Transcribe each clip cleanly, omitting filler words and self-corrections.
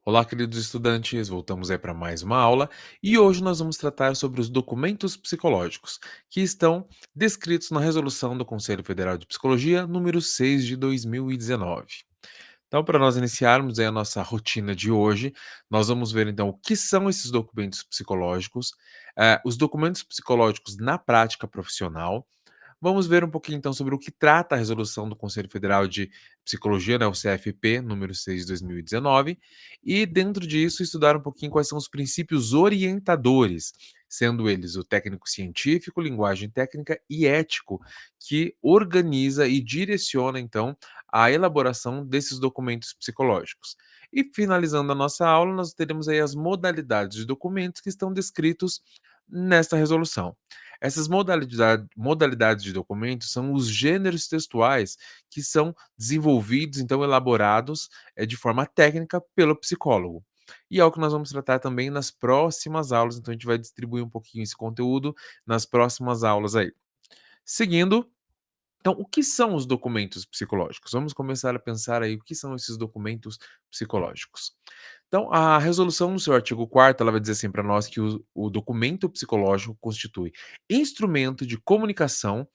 Olá, queridos estudantes, voltamos aí para mais uma aula e hoje nós vamos tratar sobre os documentos psicológicos, que estão descritos na Resolução do Conselho Federal de Psicologia número 6 de 2019. Então, para nós iniciarmos aí a nossa rotina de hoje, nós vamos ver então o que são esses documentos psicológicos, os documentos psicológicos na prática profissional. Vamos ver um pouquinho então sobre o que trata a resolução do Conselho Federal de Psicologia, né, o CFP, número 6 de 2019, e dentro disso estudar um pouquinho quais são os princípios orientadores, sendo eles o técnico científico, linguagem técnica e ético, que organiza e direciona então a elaboração desses documentos psicológicos. E finalizando a nossa aula, nós teremos aí as modalidades de documentos que estão descritos nesta resolução. Essas modalidades de documentos são os gêneros textuais que são desenvolvidos, então elaborados, de forma técnica pelo psicólogo. E é o que nós vamos tratar também nas próximas aulas, então a gente vai distribuir um pouquinho esse conteúdo nas próximas aulas aí. Seguindo, então, o que são os documentos psicológicos? Vamos começar a pensar aí o que são esses documentos psicológicos. Então, a resolução no seu artigo 4º, ela vai dizer assim para nós que o documento psicológico constitui instrumento de comunicação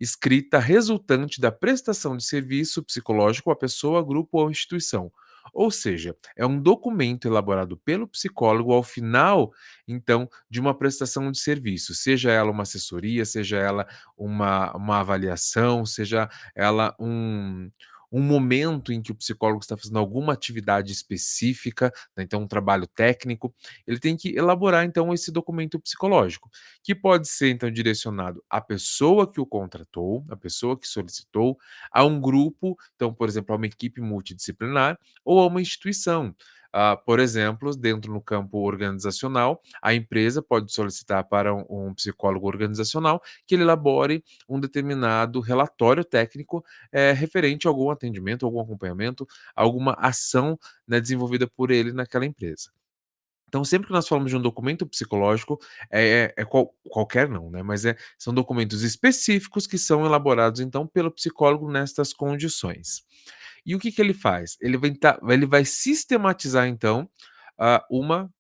escrita resultante da prestação de serviço psicológico à pessoa, grupo ou instituição. Ou seja, é um documento elaborado pelo psicólogo ao final, então, de uma prestação de serviço, seja ela uma assessoria, seja ela uma avaliação, seja ela um momento em que o psicólogo está fazendo alguma atividade específica, né, então um trabalho técnico, ele tem que elaborar então esse documento psicológico, que pode ser então direcionado à pessoa que o contratou, à pessoa que solicitou, a um grupo, então, por exemplo, a uma equipe multidisciplinar ou a uma instituição. Por exemplo, dentro no campo organizacional, a empresa pode solicitar para um psicólogo organizacional que ele elabore um determinado relatório técnico referente a algum atendimento, algum acompanhamento, alguma ação, né, desenvolvida por ele naquela empresa. Então, sempre que nós falamos de um documento psicológico, qualquer não, né, mas são documentos específicos que são elaborados, então, pelo psicólogo nestas condições. E o que que ele faz? Ele vai sistematizar, então, uma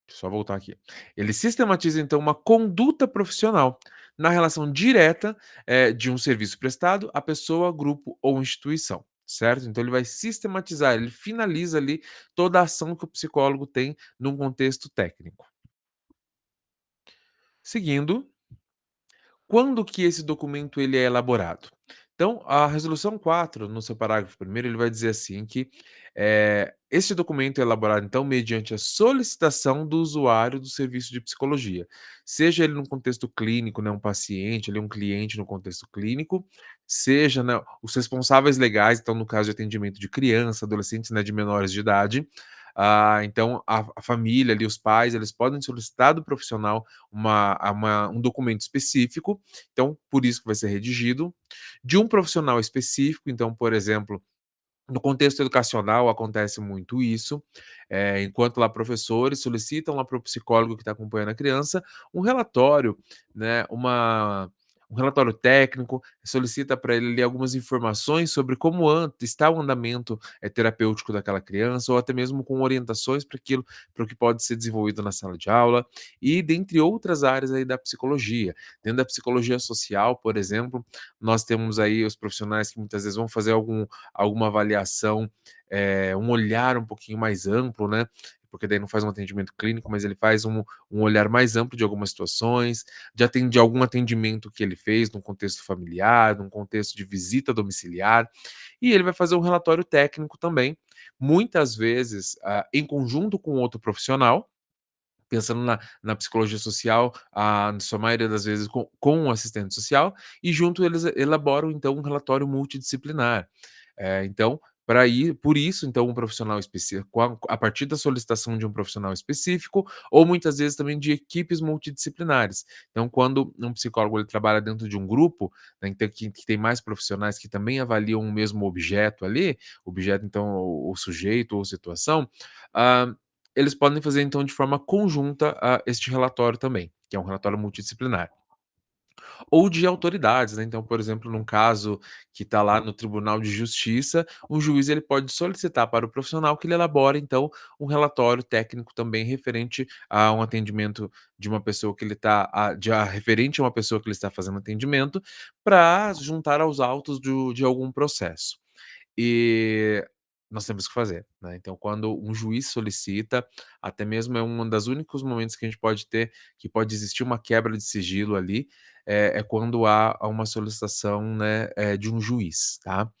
só voltar aqui. Ele sistematiza, então, uma conduta profissional na relação direta, de um serviço prestado à pessoa, grupo ou instituição, certo? Então ele vai sistematizar, ele finaliza ali toda a ação que o psicólogo tem num contexto técnico. Seguindo, quando que esse documento ele é elaborado? Então, a resolução 4, no seu parágrafo primeiro, ele vai dizer assim que, esse documento é elaborado, então, mediante a solicitação do usuário do serviço de psicologia, seja ele num contexto clínico, né, um paciente, ali, um cliente no contexto clínico, seja, né, os responsáveis legais, então, no caso de atendimento de criança, adolescentes, né, de menores de idade, então a família ali, os pais, eles podem solicitar do profissional um documento específico, então por isso que vai ser redigido, de um profissional específico, então, por exemplo, no contexto educacional acontece muito isso, enquanto lá professores solicitam lá para o psicólogo que está acompanhando a criança um relatório, né, um relatório técnico, solicita para ele ali algumas informações sobre como está o andamento, terapêutico daquela criança, ou até mesmo com orientações para o que pode ser desenvolvido na sala de aula, e dentre outras áreas aí da psicologia. Dentro da psicologia social, por exemplo, nós temos aí os profissionais que muitas vezes vão fazer alguma avaliação, um olhar um pouquinho mais amplo, né, porque daí não faz um atendimento clínico, mas ele faz um olhar mais amplo de algumas situações, de algum atendimento que ele fez num contexto familiar, num contexto de visita domiciliar, e ele vai fazer um relatório técnico também, muitas vezes, em conjunto com outro profissional, pensando na psicologia social, na sua maioria das vezes com um assistente social, e junto eles elaboram então um relatório multidisciplinar. Então, por isso, então, um profissional específico, a partir da solicitação de um profissional específico, ou muitas vezes também de equipes multidisciplinares. Então, quando um psicólogo ele trabalha dentro de um grupo, né, então, que tem mais profissionais que também avaliam o mesmo objeto ali, objeto, então, o sujeito ou situação, ah, eles podem fazer, então, de forma conjunta, este relatório também, que é um relatório multidisciplinar. ou de autoridades, né. Então, por exemplo, num caso que está lá no Tribunal de Justiça, o juiz ele pode solicitar para o profissional que ele elabore, então, um relatório técnico também referente a um atendimento de uma pessoa que ele está referente a uma pessoa que ele está fazendo atendimento, para juntar aos autos de algum processo. E nós temos que fazer, né. Então quando um juiz solicita, até mesmo é um dos únicos momentos que a gente pode ter que pode existir uma quebra de sigilo ali, é quando há uma solicitação, né, de um juiz, tá.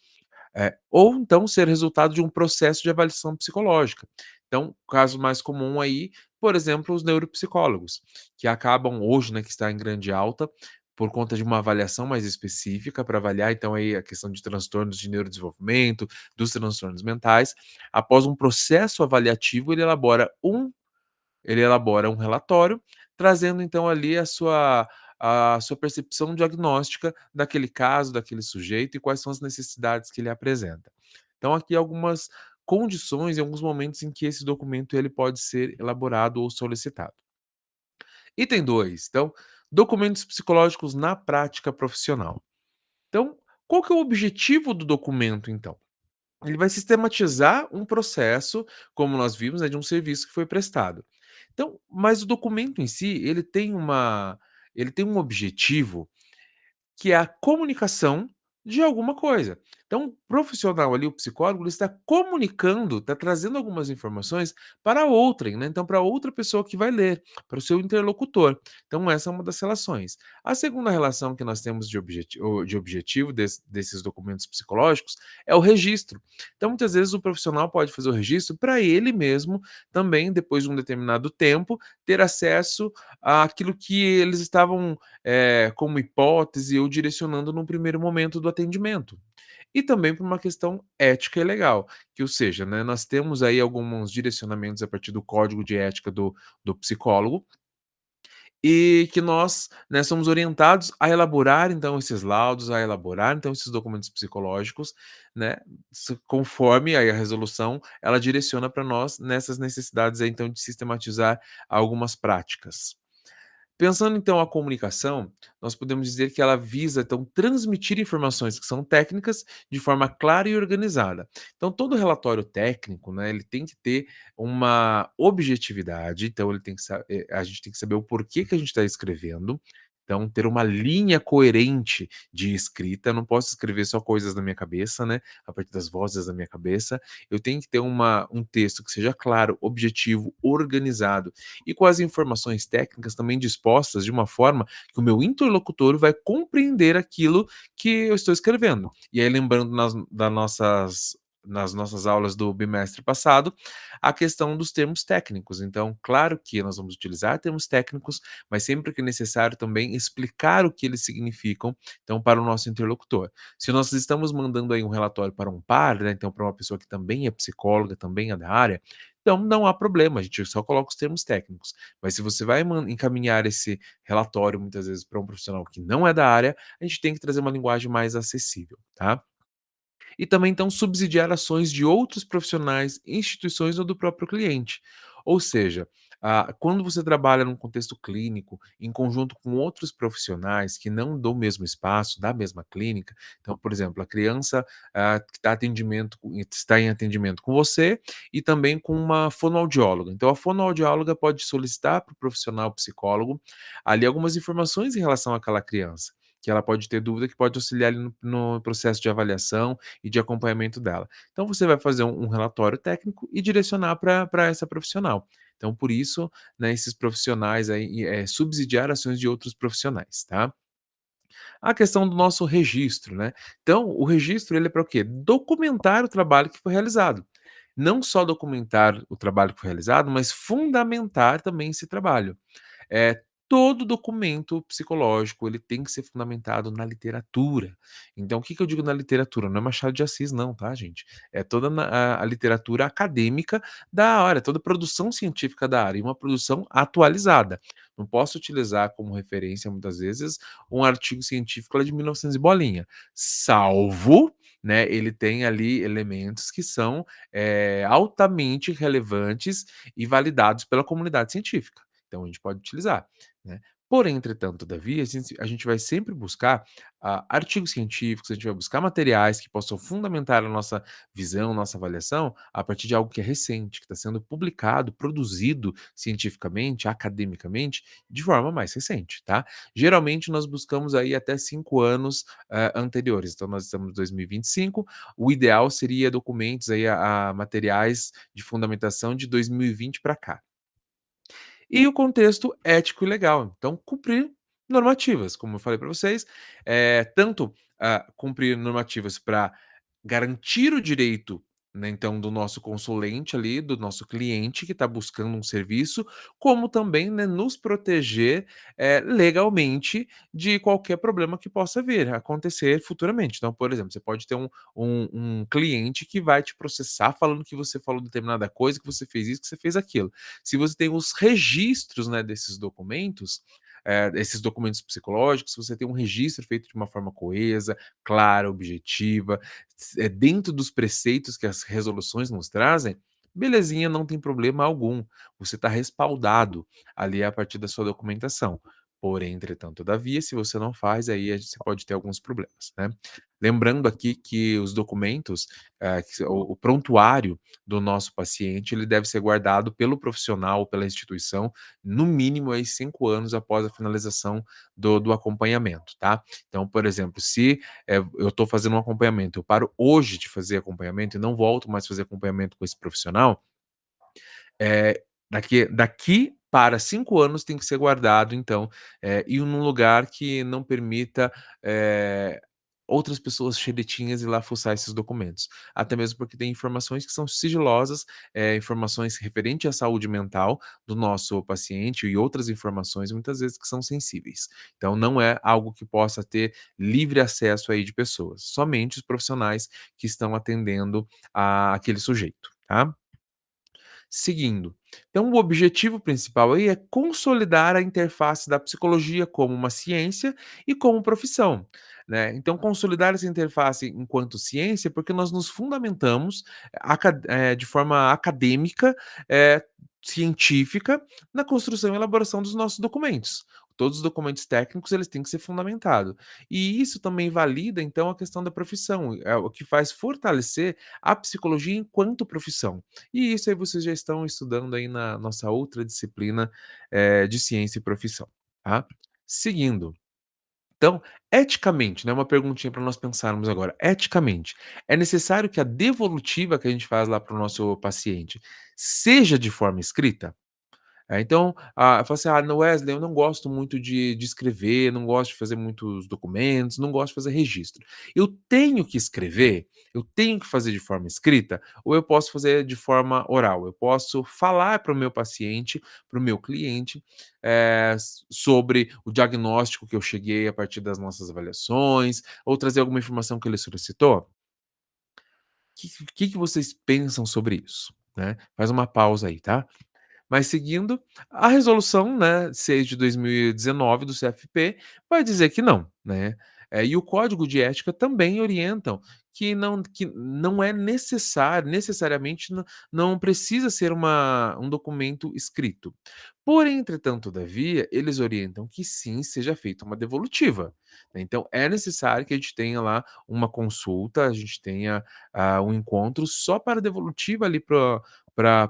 Ou então ser resultado de um processo de avaliação psicológica. Então, caso mais comum aí, por exemplo, os neuropsicólogos, que acabam hoje, né, que está em grande alta, por conta de uma avaliação mais específica para avaliar, então, aí a questão de transtornos de neurodesenvolvimento, dos transtornos mentais. Após um processo avaliativo, ele elabora um relatório, trazendo então ali a sua percepção diagnóstica daquele caso, daquele sujeito e quais são as necessidades que ele apresenta. Então aqui algumas condições e alguns momentos em que esse documento ele pode ser elaborado ou solicitado. Item 2, então, documentos psicológicos na prática profissional. Então, qual que é o objetivo do documento então? Ele vai sistematizar um processo, como nós vimos, né, de um serviço que foi prestado. Então, mas o documento em si, ele tem um objetivo que é a comunicação de alguma coisa. Então, o profissional ali, o psicólogo, ele está comunicando, está trazendo algumas informações para outrem, né, então para outra pessoa que vai ler, para o seu interlocutor. Então essa é uma das relações. A segunda relação que nós temos de objetivo desses documentos psicológicos é o registro. Então muitas vezes o profissional pode fazer o registro para ele mesmo também, depois de um determinado tempo, ter acesso àquilo que eles estavam como hipótese ou direcionando no primeiro momento do atendimento. E também por uma questão ética e legal, que ou seja, né, nós temos aí alguns direcionamentos a partir do código de ética do psicólogo, e que nós, né, somos orientados a elaborar então esses laudos, a elaborar então esses documentos psicológicos, né, conforme aí a resolução ela direciona para nós nessas necessidades aí então de sistematizar algumas práticas. Pensando então a comunicação, nós podemos dizer que ela visa então transmitir informações que são técnicas de forma clara e organizada. Então todo relatório técnico, né, ele tem que ter uma objetividade, então ele tem que a gente tem que saber o porquê que a gente está escrevendo. Então ter uma linha coerente de escrita, eu não posso escrever só coisas da minha cabeça, né, a partir das vozes da minha cabeça. Eu tenho que ter um texto que seja claro, objetivo, organizado e com as informações técnicas também dispostas de uma forma que o meu interlocutor vai compreender aquilo que eu estou escrevendo. E aí lembrando nas nossas aulas do bimestre passado, a questão dos termos técnicos. Então, claro que nós vamos utilizar termos técnicos, mas sempre que necessário também explicar o que eles significam, então, para o nosso interlocutor. Se nós estamos mandando aí um relatório para um par, né, então para uma pessoa que também é psicóloga, também é da área, então não há problema, a gente só coloca os termos técnicos. Mas se você vai encaminhar esse relatório muitas vezes para um profissional que não é da área, a gente tem que trazer uma linguagem mais acessível, tá? E também então subsidiar ações de outros profissionais, instituições ou do próprio cliente. Ou seja, quando você trabalha num contexto clínico, em conjunto com outros profissionais que não do mesmo espaço, da mesma clínica, então, por exemplo, a criança que está em atendimento com você e também com uma fonoaudióloga. Então, a fonoaudióloga pode solicitar para o profissional psicólogo ali algumas informações em relação àquela criança que ela pode ter dúvida, que pode auxiliar ali no processo de avaliação e de acompanhamento dela. Então você vai fazer um relatório técnico e direcionar para essa profissional. Então por isso, né, esses profissionais aí, subsidiar ações de outros profissionais, tá. A questão do nosso registro, né. Então o registro ele é para o quê? Documentar o trabalho que foi realizado. Não só documentar o trabalho que foi realizado, mas fundamentar também esse trabalho. É todo documento psicológico, ele tem que ser fundamentado na literatura. Então, o que que eu digo na literatura? Não é Machado de Assis não, tá, gente? É toda a literatura acadêmica da área, toda produção científica da área, e uma produção atualizada. Não posso utilizar como referência, muitas vezes, um artigo científico lá de 1900 e bolinha, salvo, né, ele tem ali elementos que são, altamente relevantes e validados pela comunidade científica. Então a gente pode utilizar, né. Porém, entretanto, todavia, a gente vai sempre buscar, artigos científicos, a gente vai buscar materiais que possam fundamentar a nossa visão, nossa avaliação, a partir de algo que é recente, que está sendo publicado, produzido cientificamente, academicamente, de forma mais recente, tá. Geralmente nós buscamos aí até 5 anos, anteriores, então nós estamos em 2025, o ideal seria documentos aí, a materiais de fundamentação de 2020 para cá. E o contexto ético e legal. Então, cumprir normativas, como eu falei para vocês, tanto, cumprir normativas para garantir o direito, né, então, do nosso consulente ali, do nosso cliente que está buscando um serviço, como também, né, nos proteger, legalmente de qualquer problema que possa vir a acontecer futuramente. Então, por exemplo, você pode ter um cliente que vai te processar falando que você falou determinada coisa, que você fez isso, que você fez aquilo. Se você tem os registros, né, desses documentos, esses documentos psicológicos, se você tem um registro feito de uma forma coesa, clara, objetiva, dentro dos preceitos que as resoluções nos trazem, belezinha, não tem problema algum. Você está respaldado ali a partir da sua documentação. Porém, entretanto, todavia, se você não faz, aí você pode ter alguns problemas, né. Lembrando aqui que os documentos, o prontuário do nosso paciente, ele deve ser guardado pelo profissional ou pela instituição, no mínimo aí 5 anos após a finalização do acompanhamento, tá. Então, por exemplo, se, eu estou fazendo um acompanhamento, eu paro hoje de fazer acompanhamento e não volto mais fazer acompanhamento com esse profissional, daqui para 5 anos tem que ser guardado então, e num lugar que não permita, eh, outras pessoas xeretinhas ir lá fuçar esses documentos. Até mesmo porque tem informações que são sigilosas, informações referente à saúde mental do nosso paciente e outras informações muitas vezes que são sensíveis. Então não é algo que possa ter livre acesso aí de pessoas, somente os profissionais que estão atendendo a aquele sujeito, tá? Seguindo. Então, o objetivo principal aí é consolidar a interface da psicologia como uma ciência e como profissão, né? Então, consolidar essa interface enquanto ciência, porque nós nos fundamentamos de forma acadêmica, científica, na construção e elaboração dos nossos documentos. Todos os documentos técnicos eles têm que ser fundamentados. E isso também valida, então, a questão da profissão, é o que faz fortalecer a psicologia enquanto profissão. E isso aí vocês já estão estudando aí na nossa outra disciplina, de ciência e profissão, tá. Seguindo, então, eticamente, né, uma perguntinha para nós pensarmos agora, eticamente, é necessário que a devolutiva que a gente faz lá para o nosso paciente seja de forma escrita? Então, eu falo assim: "Ah, no Wesley, eu não gosto muito de escrever, não gosto de fazer muitos documentos, não gosto de fazer registro. Eu tenho que escrever? Eu tenho que fazer de forma escrita? Ou eu posso fazer de forma oral? Eu posso falar para o meu paciente, para o meu cliente, sobre o diagnóstico que eu cheguei a partir das nossas avaliações, ou trazer alguma informação que ele solicitou? Que vocês pensam sobre isso?", né. Faz uma pausa aí, tá? Mas seguindo, a resolução, né, 6 de 2019 do CFP vai dizer que não, né. E o código de ética também orientam que não é necessariamente não precisa ser um documento escrito. Porém, entretanto, todavia, eles orientam que sim seja feita uma devolutiva, né. Então é necessário que a gente tenha lá uma consulta, a gente tenha, um encontro só para devolutiva ali para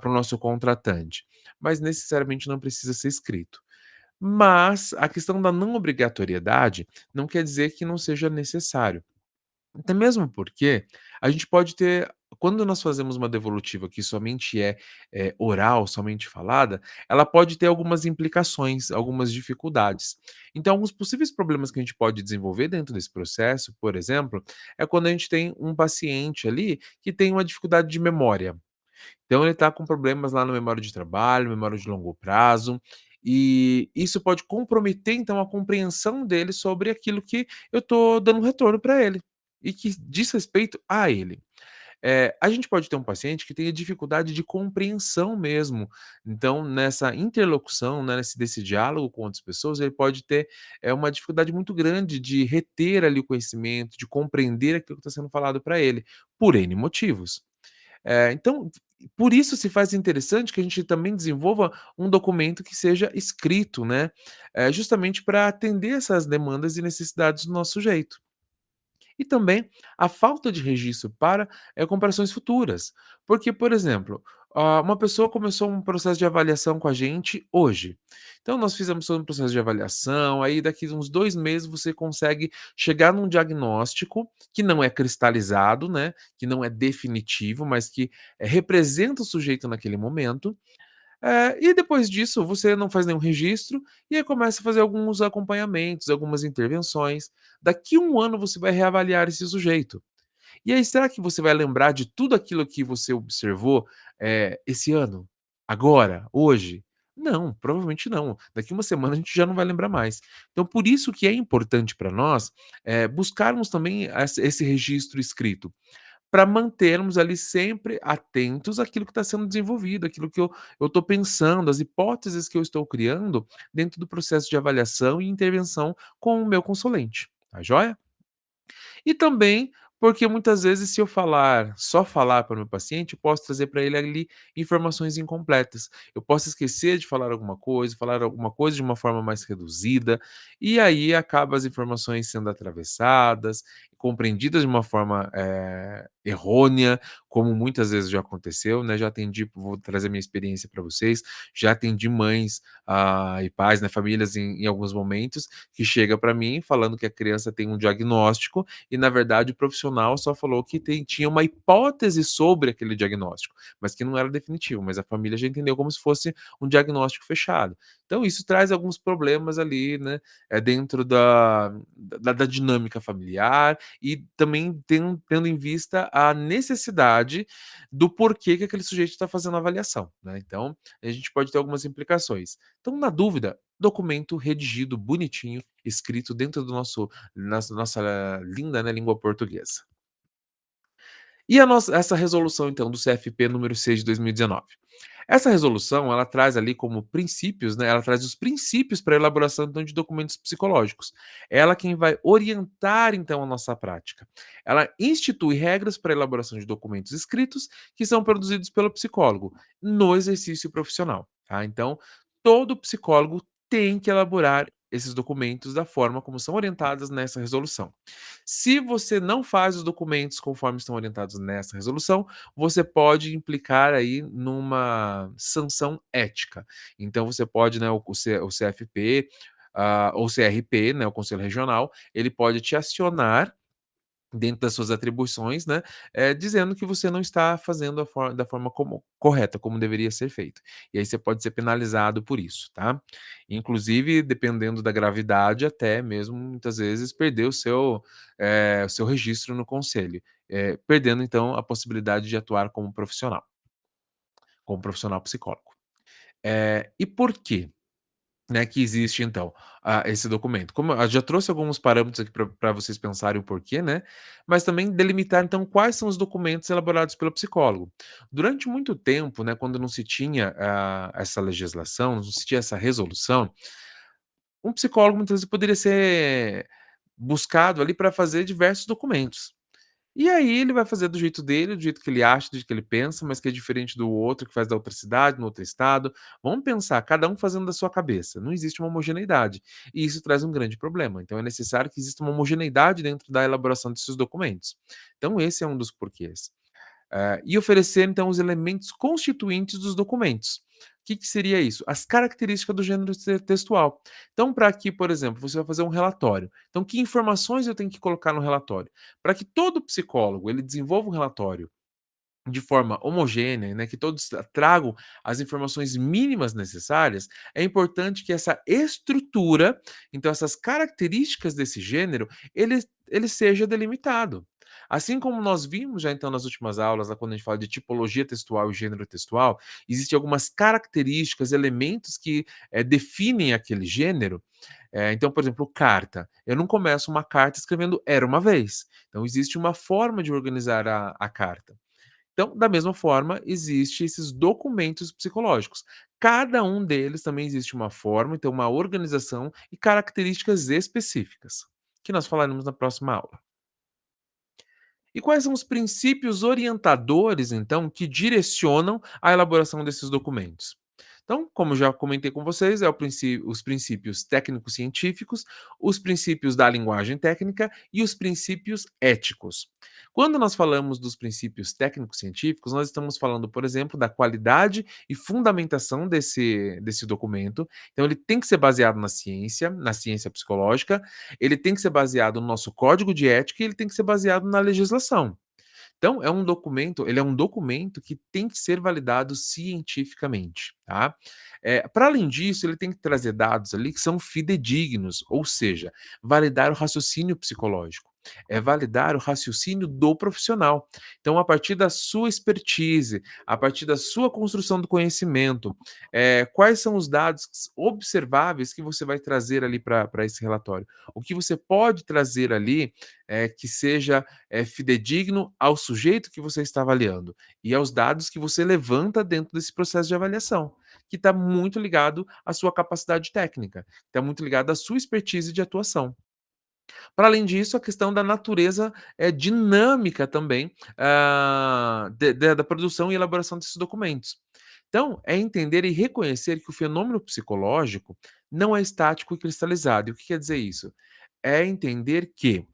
o nosso contratante, mas necessariamente não precisa ser escrito. Mas a questão da não obrigatoriedade não quer dizer que não seja necessário. Até mesmo porque a gente pode ter quando nós fazemos uma devolutiva que somente oral, somente falada, ela pode ter algumas implicações, algumas dificuldades. Então, alguns possíveis problemas que a gente pode desenvolver dentro desse processo, por exemplo, é quando a gente tem um paciente ali que tem uma dificuldade de memória. Então ele está com problemas lá na memória de trabalho, memória de longo prazo, e isso pode comprometer, então, a compreensão dele sobre aquilo que eu estou dando um retorno para ele, e que diz respeito a ele. A gente pode ter um paciente que tenha dificuldade de compreensão mesmo, então nessa interlocução, né, desse diálogo com outras pessoas, ele pode ter, uma dificuldade muito grande de reter ali o conhecimento, de compreender aquilo que está sendo falado para ele, por N motivos. Então, Por isso se faz interessante que a gente também desenvolva um documento que seja escrito, né, justamente para atender essas demandas e necessidades do nosso sujeito. E também a falta de registro para, comparações futuras. Porque, por exemplo, uma pessoa começou um processo de avaliação com a gente hoje. Então nós fizemos todo um processo de avaliação, aí daqui uns 2 meses você consegue chegar num diagnóstico que não é cristalizado, né, que não é definitivo, mas que, representa o sujeito naquele momento, e depois disso você não faz nenhum registro, e aí começa a fazer alguns acompanhamentos, algumas intervenções. Daqui 1 ano você vai reavaliar esse sujeito. E aí será que você vai lembrar de tudo aquilo que você observou, esse ano? Agora? Hoje? Não, provavelmente não. Daqui 1 semana a gente já não vai lembrar mais. Então por isso que é importante para nós, buscarmos também esse registro escrito para mantermos ali sempre atentos àquilo que está sendo desenvolvido, àquilo que eu estou pensando, as hipóteses que eu estou criando dentro do processo de avaliação e intervenção com o meu consulente, tá joia? E também porque muitas vezes se eu falar só falar para o meu paciente, eu posso trazer para ele ali informações incompletas. Eu posso esquecer de falar alguma coisa de uma forma mais reduzida, e aí acaba as informações sendo atravessadas, compreendidas de uma forma, errônea, como muitas vezes já aconteceu, né, já atendi vou trazer minha experiência para vocês, já atendi mães, e pais, né, famílias em alguns momentos, que chega para mim falando que a criança tem um diagnóstico e na verdade o profissional só falou que tinha uma hipótese sobre aquele diagnóstico, mas que não era definitivo, mas a família já entendeu como se fosse um diagnóstico fechado. Então isso traz alguns problemas ali, né, dentro da dinâmica familiar e também tendo em vista a necessidade do porquê que aquele sujeito está fazendo a avaliação, né, então a gente pode ter algumas implicações. Então na dúvida, documento redigido, bonitinho, escrito dentro do nossa linda, né, língua portuguesa. E a nossa essa resolução então do CFP número 6 de 2019. Essa resolução, ela traz ali como princípios, né, ela traz os princípios para a elaboração então de documentos psicológicos. Ela quem vai orientar então a nossa prática. Ela institui regras para a elaboração de documentos escritos que são produzidos pelo psicólogo no exercício profissional, tá. Então, todo psicólogo tem que elaborar esses documentos da forma como são orientadas nessa resolução. Se você não faz os documentos conforme estão orientados nessa resolução, você pode implicar aí numa sanção ética. Então você pode, né, o CFP, ou CRP, né, o Conselho Regional, ele pode te acionar dentro das suas atribuições, né, dizendo que você não está fazendo da forma como correta, como deveria ser feito. E aí você pode ser penalizado por isso, tá. Inclusive, dependendo da gravidade, até mesmo muitas vezes perder o seu registro no conselho, perdendo então a possibilidade de atuar como profissional psicólogo. E por quê? Né, que existe então, esse documento. Como eu já trouxe alguns parâmetros aqui para vocês pensarem o porquê, né, mas também delimitar então quais são os documentos elaborados pelo psicólogo. Durante muito tempo, né, quando não se tinha, essa legislação, não se tinha essa resolução, um psicólogo muitas vezes poderia ser buscado ali para fazer diversos documentos. E aí ele vai fazer do jeito dele, do jeito que ele acha, do jeito que ele pensa, mas que é diferente do outro que faz da outra cidade, no outro estado. Vamos pensar, cada um fazendo da sua cabeça. Não existe uma homogeneidade. E isso traz um grande problema. Então é necessário que exista uma homogeneidade dentro da elaboração desses documentos. Então esse é um dos porquês. E oferecer, então, os elementos constituintes dos documentos. O que seria isso? As características do gênero textual. Então, para que, por exemplo, você vai fazer um relatório. Então, que informações eu tenho que colocar no relatório? Para que todo psicólogo ele desenvolva um relatório de forma homogênea, né, que todos tragam as informações mínimas necessárias, é importante que essa estrutura, então essas características desse gênero, ele seja delimitado. Assim como nós vimos já então nas últimas aulas, lá quando a gente fala de tipologia textual e gênero textual, existem algumas características, elementos que definem aquele gênero. Então, por exemplo, carta. Eu não começo uma carta escrevendo era uma vez. Então, existe uma forma de organizar a carta. Então, da mesma forma, existe esses documentos psicológicos. Cada um deles também existe uma forma, então uma organização e características específicas, que nós falaremos na próxima aula. E quais são os princípios orientadores, então, que direcionam a elaboração desses documentos? Então, como já comentei com vocês, é os princípios técnico-científicos, os princípios da linguagem técnica e os princípios éticos. Quando nós falamos dos princípios técnico-científicos, nós estamos falando, por exemplo, da qualidade e fundamentação desse documento. Então, ele tem que ser baseado na ciência psicológica, ele tem que ser baseado no nosso código de ética e ele tem que ser baseado na legislação. Então, ele é um documento que tem que ser validado cientificamente, tá? Para além disso, ele tem que trazer dados ali que são fidedignos, ou seja, validar o raciocínio psicológico, é validar o raciocínio do profissional. Então, a partir da sua expertise, a partir da sua construção do conhecimento, quais são os dados observáveis que você vai trazer ali para esse relatório? O que você pode trazer ali, que seja fidedigno ao sujeito que você está avaliando e aos dados que você levanta dentro desse processo de avaliação, que está muito ligado à sua capacidade técnica, está muito ligado à sua expertise de atuação. Para além disso, a questão da natureza dinâmica também da produção e elaboração desses documentos. Então, é entender e reconhecer que o fenômeno psicológico não é estático e cristalizado. E o que quer dizer isso? É entender que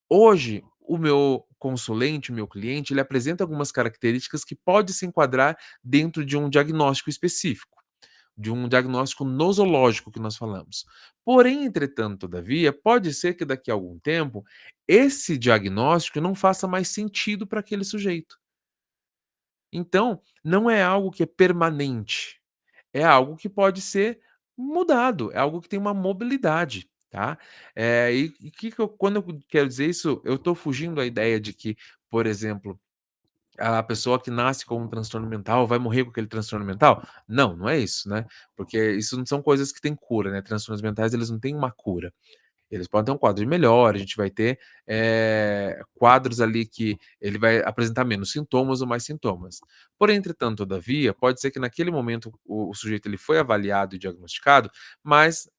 hoje, o meu consulente, o meu cliente, ele apresenta algumas características que pode se enquadrar dentro de um diagnóstico específico, de um diagnóstico nosológico que nós falamos. Porém, entretanto, todavia, pode ser que daqui a algum tempo esse diagnóstico não faça mais sentido para aquele sujeito. Então, não é algo que é permanente. É algo que pode ser mudado, é algo que tem uma mobilidade, tá. E que eu quando eu quero dizer isso, eu estou fugindo da ideia de que, por exemplo, a pessoa que nasce com um transtorno mental vai morrer com aquele transtorno mental? Não, não é isso, né, porque isso não são coisas que têm cura, né, transtornos mentais eles não têm uma cura. Eles podem ter um quadro de melhora, a gente vai ter, quadros ali que ele vai apresentar menos sintomas ou mais sintomas. Porém, entretanto, todavia, pode ser que naquele momento o sujeito ele foi avaliado e diagnosticado, mas,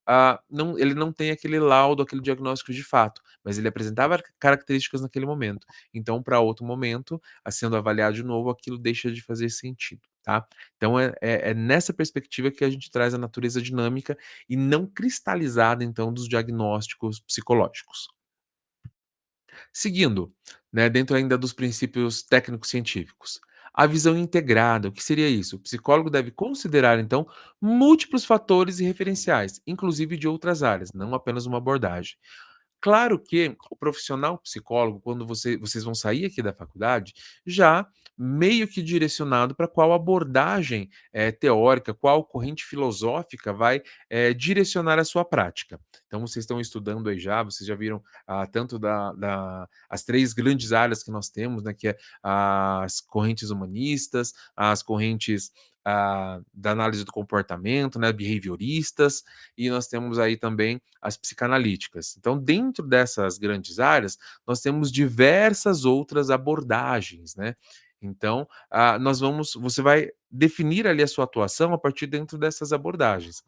ele não tem aquele laudo, aquele diagnóstico de fato, mas ele apresentava características naquele momento. Então, para outro momento, sendo avaliado de novo, aquilo deixa de fazer sentido, tá. Então é nessa perspectiva que a gente traz a natureza dinâmica e não cristalizada, então, dos diagnósticos psicológicos. Seguindo, né, dentro ainda dos princípios técnicos científicos, a visão integrada, o que seria isso? O psicólogo deve considerar, então, múltiplos fatores e referenciais, inclusive de outras áreas, não apenas uma abordagem. Claro que o profissional psicólogo, quando vocês vão sair aqui da faculdade, já meio que direcionado para qual abordagem, teórica, qual corrente filosófica vai, direcionar a sua prática. Então vocês estão estudando aí já, vocês já viram, tanto as 3 grandes áreas que nós temos, né, que é as correntes humanistas, as correntes, da análise do comportamento, né, behavioristas, e nós temos aí também as psicanalíticas. Então, dentro dessas grandes áreas, nós temos diversas outras abordagens, né. Então, você vai definir ali a sua atuação a partir dentro dessas abordagens.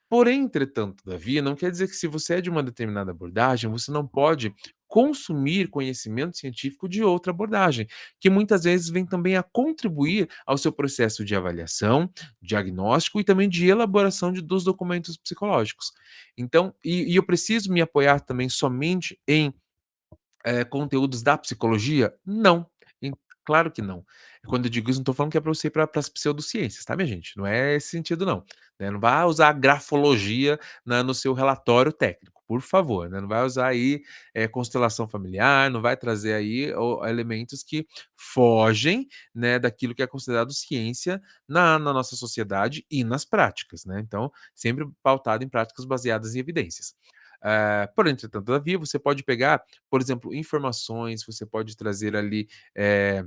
Porém, entretanto, todavia, não quer dizer que se você é de uma determinada abordagem, você não pode consumir conhecimento científico de outra abordagem, que muitas vezes vem também a contribuir ao seu processo de avaliação, diagnóstico e também de elaboração dos documentos psicológicos. Então, e eu preciso me apoiar também somente em conteúdos da psicologia? Não, em claro que não. Quando eu digo isso, não estou falando que é para você ir para as pseudociências, tá, minha gente? Não é esse sentido não, né, não vá usar grafologia no seu relatório técnico, por favor, né, não vai usar aí, constelação familiar, não vai trazer aí elementos que fogem, né, daquilo que é considerado ciência na nossa sociedade e nas práticas, né, então, sempre pautado em práticas baseadas em evidências. Porém, entretanto, todavia, você pode pegar, por exemplo, informações, você pode trazer ali, eh,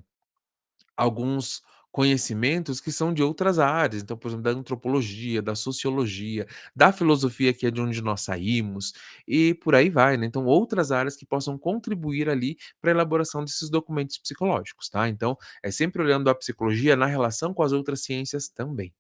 alguns conhecimentos que são de outras áreas, então, por exemplo, da antropologia, da sociologia, da filosofia, que é de onde nós saímos, e por aí vai, né. Então, outras áreas que possam contribuir ali para a elaboração desses documentos psicológicos, tá. Então, é sempre olhando a psicologia na relação com as outras ciências também.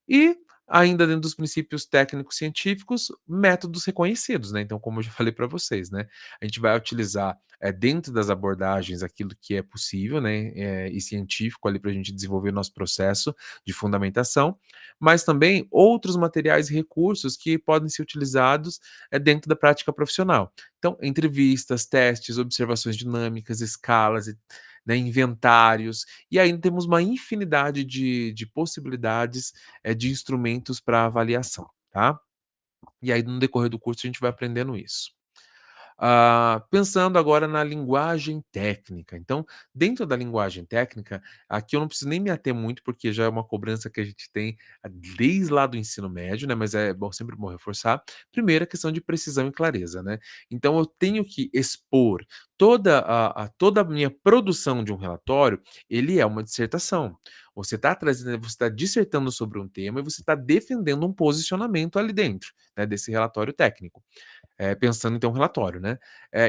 E Ainda dentro dos princípios técnicos científicos, métodos reconhecidos, né, então como eu já falei para vocês, né, a gente vai utilizar, dentro das abordagens aquilo que é possível, né, e científico ali para a gente desenvolver nosso processo de fundamentação, mas também outros materiais e recursos que podem ser utilizados, dentro da prática profissional. Então, entrevistas, testes, observações dinâmicas, escalas e, né, inventários, e ainda temos uma infinidade de possibilidades de instrumentos para avaliação, tá? E aí no decorrer do curso a gente vai aprendendo isso. Pensando agora na linguagem técnica. Então, dentro da linguagem técnica, aqui eu não preciso nem me ater muito, porque já é uma cobrança que a gente tem desde lá do ensino médio, né? Mas é bom, sempre bom reforçar. Primeiro, a questão de precisão e clareza, né? Então, eu tenho que expor toda a minha produção de um relatório, ele é uma dissertação. Você está trazendo, você está dissertando sobre um tema e você está defendendo um posicionamento ali dentro, né, desse relatório técnico. Pensando em ter um relatório, né.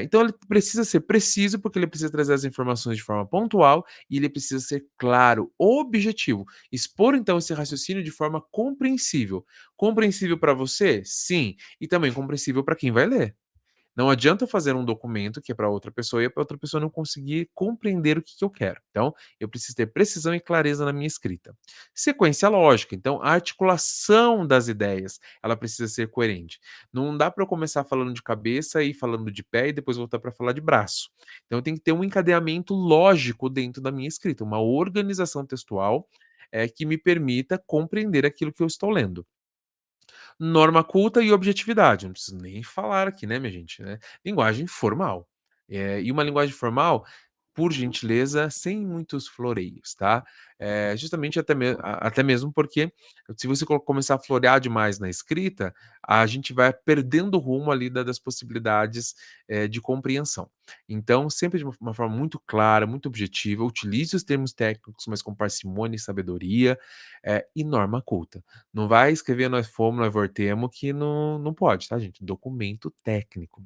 Então ele precisa ser preciso, porque ele precisa trazer as informações de forma pontual e ele precisa ser claro, objetivo. Expor então esse raciocínio de forma compreensível. Compreensível para você? Sim, e também compreensível para quem vai ler. Não adianta eu fazer um documento que é para outra pessoa e a outra pessoa não conseguir compreender o que que eu quero. Então, eu preciso ter precisão e clareza na minha escrita. Sequência lógica, então a articulação das ideias, ela precisa ser coerente. Não dá para eu começar falando de cabeça e falando de pé e depois voltar para falar de braço. Então, tem que ter um encadeamento lógico dentro da minha escrita, uma organização textual, que me permita compreender aquilo que eu estou lendo. Norma culta e objetividade, não preciso nem falar aqui, né, minha gente, né. Linguagem formal. E uma linguagem formal, por gentileza, sem muitos floreios, tá. Justamente até mesmo porque se você começar a florear demais na escrita, a gente vai perdendo o rumo ali das possibilidades, de compreensão. Então, sempre de uma forma muito clara, muito objetiva, utilize os termos técnicos, mas com parcimônia e sabedoria, e norma culta. Não vai escrever "nós fomos, nós voltemos", que não pode, tá, gente? Documento técnico.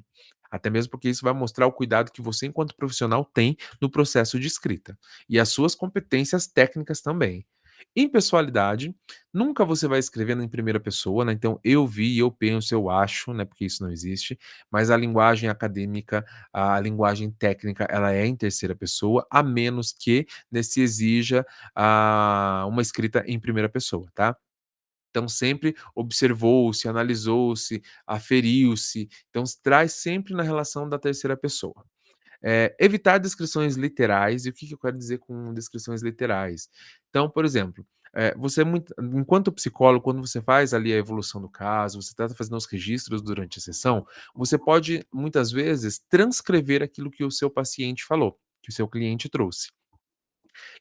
Até mesmo porque isso vai mostrar o cuidado que você, enquanto profissional, tem no processo de escrita. E as suas competências técnicas também. Impessoalidade, nunca você vai escrevendo em primeira pessoa, né? Então, eu vi, eu penso, eu acho, né? Porque isso não existe. Mas a linguagem acadêmica, a linguagem técnica, ela é em terceira pessoa, a menos que, né, se exija uma escrita em primeira pessoa, tá? Então sempre observou-se, analisou-se, aferiu-se, então traz sempre na relação da terceira pessoa. Evitar descrições literais, e o que que eu quero dizer com descrições literais? Então, por exemplo, você enquanto psicólogo, quando você faz ali a evolução do caso, você está fazendo os registros durante a sessão, você pode muitas vezes transcrever aquilo que o seu paciente falou, que o seu cliente trouxe.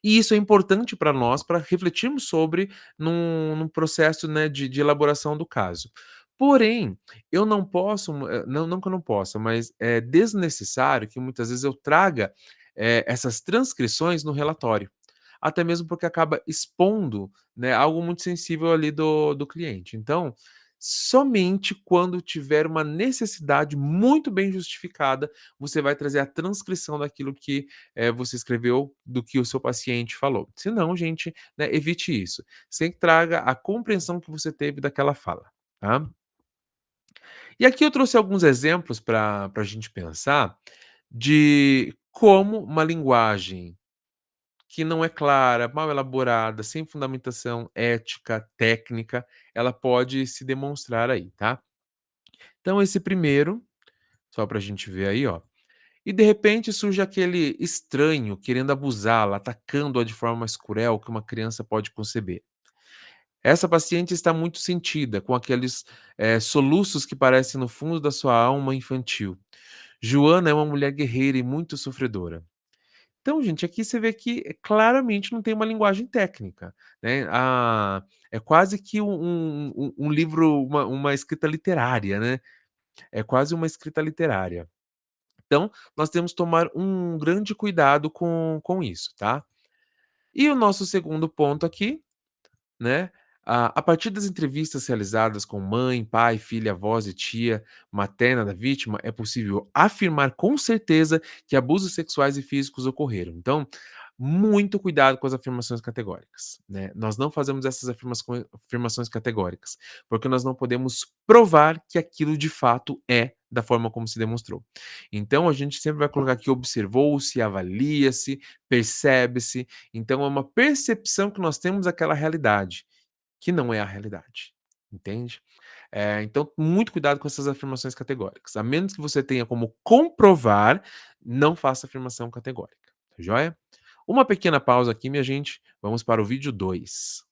E isso é importante para nós, para refletirmos sobre num processo, né, de elaboração do caso. Porém, eu não posso, não que eu não possa, mas é desnecessário que muitas vezes eu traga, essas transcrições no relatório. Até mesmo porque acaba expondo, né, algo muito sensível ali do cliente. Então, somente quando tiver uma necessidade muito bem justificada, você vai trazer a transcrição daquilo que você escreveu do que o seu paciente falou. Se não, gente, né, evite isso. Sempre traga a compreensão que você teve daquela fala, tá? E aqui eu trouxe alguns exemplos para a gente pensar de como uma linguagem que não é clara, mal elaborada, sem fundamentação ética, técnica, ela pode se demonstrar aí, tá? Então, esse primeiro, só para a gente ver aí, ó. E de repente surge aquele estranho querendo abusá-la, atacando-a de forma mais cruel que uma criança pode conceber. Essa paciente está muito sentida, com aqueles soluços que parecem no fundo da sua alma infantil. Joana é uma mulher guerreira e muito sofredora. Então, gente, aqui você vê que claramente não tem uma linguagem técnica, né? É quase que um livro, uma escrita literária, né? É quase uma escrita literária. Então, nós temos que tomar um grande cuidado com isso, tá. E o nosso segundo ponto aqui, né, a partir das entrevistas realizadas com mãe, pai, filha, avós e tia materna da vítima, é possível afirmar com certeza que abusos sexuais e físicos ocorreram. Então, Muito cuidado com as afirmações categóricas, né? Nós não fazemos essas afirmações categóricas, porque nós não podemos provar que aquilo de fato é da forma como se demonstrou. Então a gente sempre vai colocar que observou-se, avalia-se, percebe-se. Então é uma percepção que nós temos daquela realidade, que não é a realidade, entende? Então muito cuidado com essas afirmações categóricas. A menos que você tenha como comprovar, não faça afirmação categórica, tá joia? Uma pequena pausa aqui, minha gente. Vamos para o vídeo 2.